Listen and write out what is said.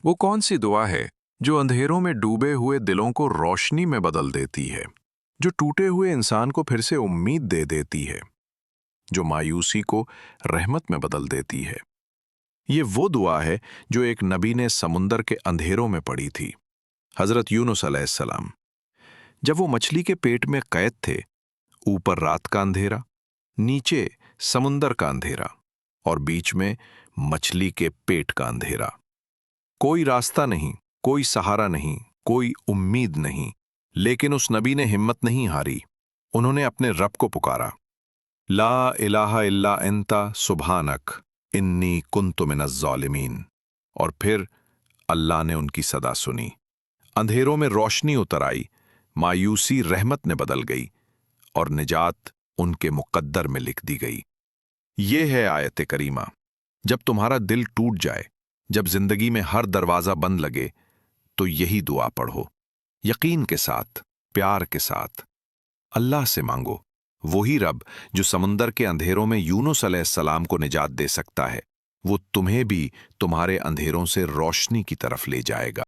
वो कौन सी दुआ है जो अंधेरों में डूबे हुए दिलों को रोशनी में बदल देती है, जो टूटे हुए इंसान को फिर से उम्मीद दे देती है, जो मायूसी को रहमत में बदल देती है? ये वो दुआ है जो एक नबी ने समुंदर के अंधेरों में पढ़ी थी। हजरत यूनुस अलैहिस्सलाम, जब वो मछली के पेट में कैद थे, ऊपर रात का अंधेरा, नीचे समुंदर का अंधेरा और बीच में मछली के पेट का अंधेरा। कोई रास्ता नहीं, कोई सहारा नहीं, कोई उम्मीद नहीं, लेकिन उस नबी ने हिम्मत नहीं हारी। उन्होंने अपने रब को पुकारा, ला इलाहा इल्ला अंता सुब्हानक इन्नी कुन्तु मिनज़ ज़ालिमीन। और फिर अल्लाह ने उनकी सदा सुनी। अंधेरों में रोशनी उतर आई, मायूसी रहमत ने बदल गई और निजात उनके मुकद्दर में लिख दी गई। ये है आयत करीमा। जब तुम्हारा दिल टूट जाए, जब जिंदगी में हर दरवाजा बंद लगे, तो यही दुआ पढ़ो, यकीन के साथ, प्यार के साथ। अल्लाह से मांगो, वही रब जो समुंदर के अंधेरों में यूनुस अलैहिस्सलाम को निजात दे सकता है, वो तुम्हें भी तुम्हारे अंधेरों से रोशनी की तरफ ले जाएगा।